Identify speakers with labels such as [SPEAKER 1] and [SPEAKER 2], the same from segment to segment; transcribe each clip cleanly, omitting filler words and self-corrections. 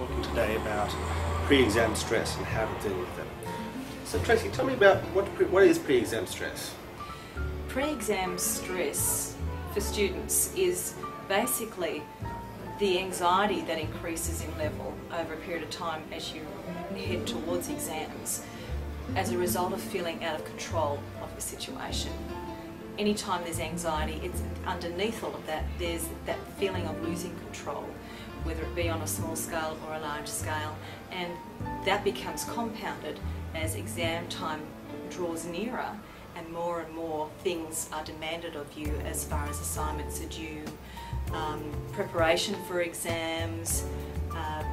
[SPEAKER 1] talking today about pre-exam stress and how to deal with it. So Tracy, tell me about what is pre-exam stress?
[SPEAKER 2] Pre-exam stress for students is basically the anxiety that increases in level over a period of time as you head towards exams as a result of feeling out of control of the situation. Anytime there's anxiety, it's underneath all of that, there's that feeling of losing control, whether it be on a small scale or a large scale, and that becomes compounded as exam time draws nearer and more things are demanded of you as far as assignments are due, preparation for exams,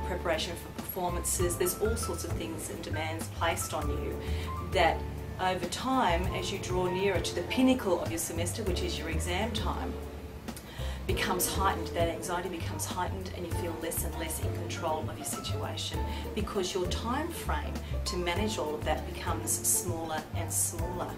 [SPEAKER 2] preparation for performances. There's all sorts of things and demands placed on you that over time, as you draw nearer to the pinnacle of your semester, which is your exam time, becomes heightened. That anxiety becomes heightened and you feel less and less in control of your situation because your time frame to manage all of that becomes smaller and smaller.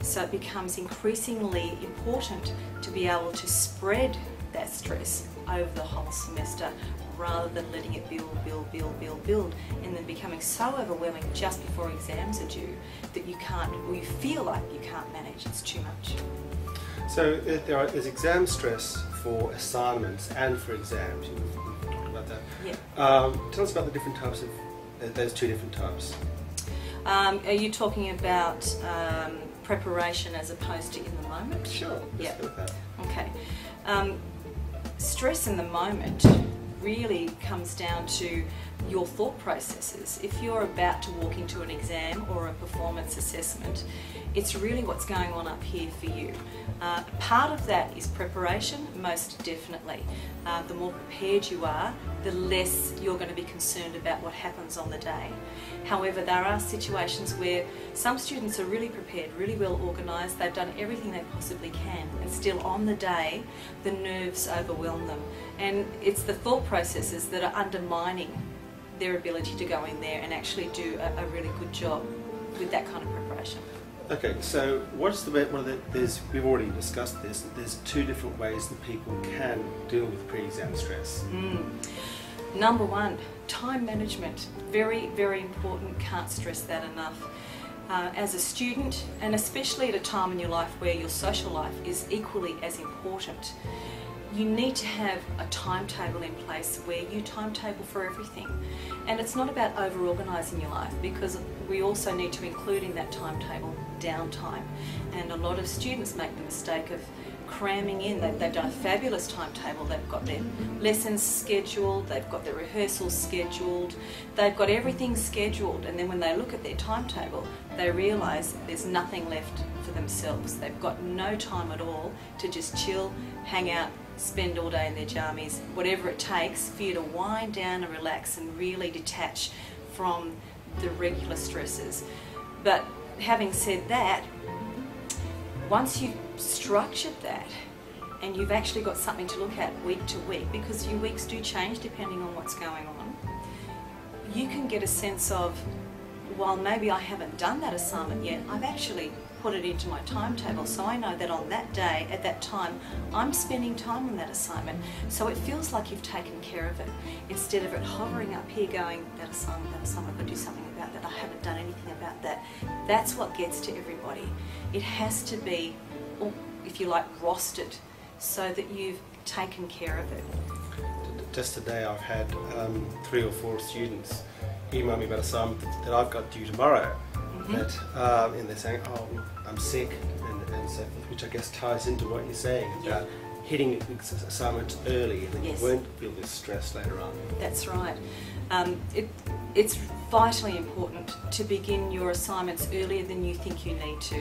[SPEAKER 2] So it becomes increasingly important to be able to spread that stress over the whole semester rather than letting it build and then becoming so overwhelming just before exams are due that you can't, or you feel like you can't manage. It's too much.
[SPEAKER 1] So there's exam stress for assignments and for exams. You've talked about that.
[SPEAKER 2] Yeah.
[SPEAKER 1] Tell us about the different types of those two different types.
[SPEAKER 2] Are you talking about preparation as opposed to in the moment?
[SPEAKER 1] Sure. Let's go with that.
[SPEAKER 2] Okay. Stress in the moment really comes down to your thought processes. If you're about to walk into an exam or a performance assessment, it's really what's going on up here for you. Part of that is preparation, most definitely. The more prepared you are, the less you're going to be concerned about what happens on the day. However, there are situations where some students are really prepared, really well organised, they've done everything they possibly can, and still on the day, the nerves overwhelm them. And it's the thought processes that are undermining their ability to go in there and actually do a really good job with that kind of preparation.
[SPEAKER 1] Okay, so we've already discussed this, there's two different ways that people can deal with pre-exam stress.
[SPEAKER 2] Number one, time management. Very, very important, can't stress that enough. As a student, and especially at a time in your life where your social life is equally as important, you need to have a timetable in place where you timetable for everything. And it's not about over-organising your life, because we also need to include in that timetable downtime. And a lot of students make the mistake of cramming in. They've done a fabulous timetable, they've got their lessons scheduled, they've got their rehearsals scheduled, they've got everything scheduled, and then when they look at their timetable, they realise there's nothing left for themselves. They've got no time at all to just chill, hang out, spend all day in their jammies, whatever it takes for you to wind down and relax and really detach from the regular stresses. But having said that, once you've structured that and you've actually got something to look at week to week, because your weeks do change depending on what's going on, you can get a sense of, while maybe I haven't done that assignment yet, I've actually put it into my timetable, so I know that on that day, at that time, I'm spending time on that assignment. So it feels like you've taken care of it, instead of it hovering up here going, that assignment, I've got to do something about that, I haven't done anything about that. That's what gets to everybody. It has to be, or if you like, rostered, so that you've taken care of it.
[SPEAKER 1] Just today I've had 3 or 4 students email me about assignment that I've got due tomorrow. And they're saying, oh, I'm sick, and so forth, which I guess ties into what you're saying about hitting assignments early, and then you won't feel this stress later on.
[SPEAKER 2] That's right. It's vitally important to begin your assignments earlier than you think you need to,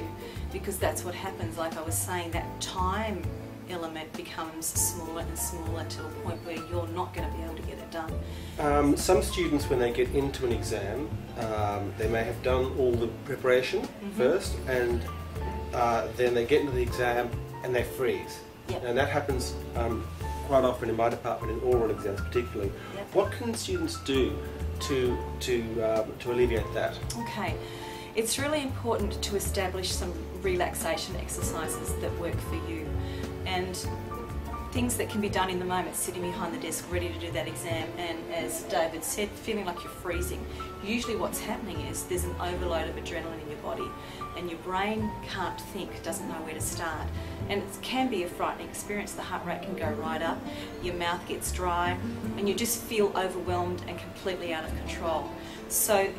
[SPEAKER 2] because that's what happens. Like I was saying, that time element becomes smaller and smaller to a point where you're not going to be able to get it done.
[SPEAKER 1] Some students, when they get into an exam, they may have done all the preparation first, and then they get into the exam and they freeze. And that happens quite often in my department, in oral exams particularly. What can students do to alleviate that?
[SPEAKER 2] Okay, it's really important to establish some relaxation exercises that work for you. And things that can be done in the moment, sitting behind the desk ready to do that exam, and as David said, feeling like you're freezing. Usually what's happening is there's an overload of adrenaline in your body and your brain can't think, doesn't know where to start. And it can be a frightening experience. The heart rate can go right up, your mouth gets dry, and you just feel overwhelmed and completely out of control. So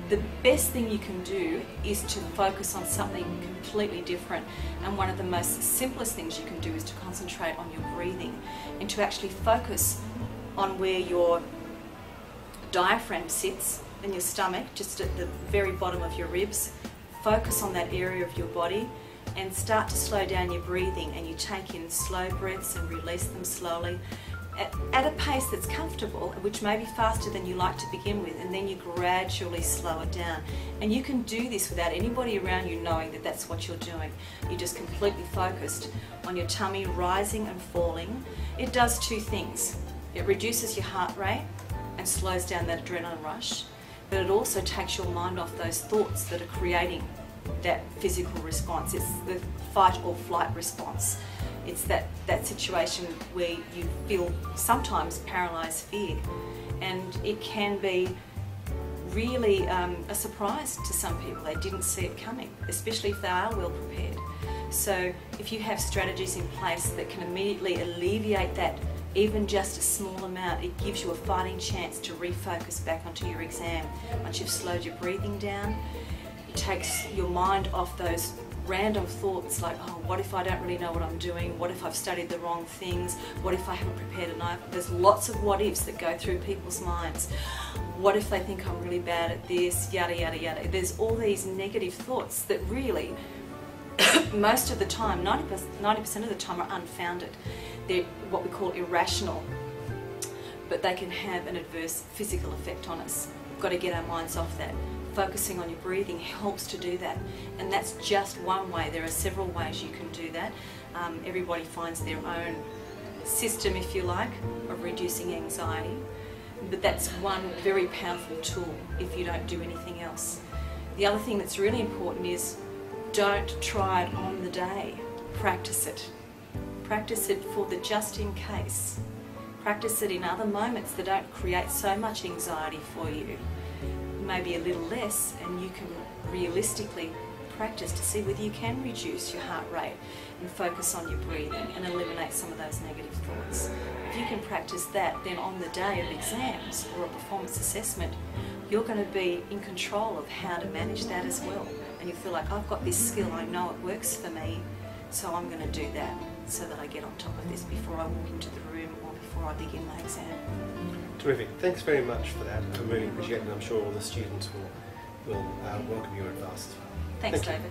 [SPEAKER 2] the best thing you can do is to focus on something completely different, and one of the most simplest things you can do is to concentrate on your breathing and to actually focus on where your diaphragm sits in your stomach, just at the very bottom of your ribs. Focus on that area of your body and start to slow down your breathing, and you take in slow breaths and release them slowly at a pace that's comfortable, which may be faster than you like to begin with, and then you gradually slow it down. And you can do this without anybody around you knowing that that's what you're doing. You're just completely focused on your tummy rising and falling. It does two things. It reduces your heart rate and slows down that adrenaline rush, but it also takes your mind off those thoughts that are creating that physical response. It's the fight or flight response. It's that situation where you feel sometimes paralysed fear, and it can be really a surprise to some people. They didn't see it coming, especially if they are well prepared. So if you have strategies in place that can immediately alleviate that, even just a small amount, it gives you a fighting chance to refocus back onto your exam. Once you've slowed your breathing down, it takes your mind off those random thoughts like, oh, what if I don't really know what I'm doing? What if I've studied the wrong things? What if I haven't prepared enough? There's lots of what ifs that go through people's minds. What if they think I'm really bad at this? Yada, yada, yada. There's all these negative thoughts that really, most of the time, 90% of the time, are unfounded. They're what we call irrational, but they can have an adverse physical effect on us. We've got to get our minds off that. Focusing on your breathing helps to do that, and that's just one way. There are several ways you can do that. Everybody finds their own system, if you like, of reducing anxiety, but that's one very powerful tool if you don't do anything else. The other thing that's really important is don't try it on the day. Practice it. Practice it for the just in case. Practice it in other moments that don't create so much anxiety for you. Maybe a little less, and you can realistically practice to see whether you can reduce your heart rate and focus on your breathing and eliminate some of those negative thoughts. If you can practice that, then on the day of exams or a performance assessment, you're going to be in control of how to manage that as well. And you feel like, I've got this skill, I know it works for me, so I'm going to do that so that I get on top of this before I walk into the room or before I begin my exam.
[SPEAKER 1] Terrific. Thanks very much for that. I really appreciate it, and I'm sure all the students will welcome your advice as well.
[SPEAKER 2] Thanks, David.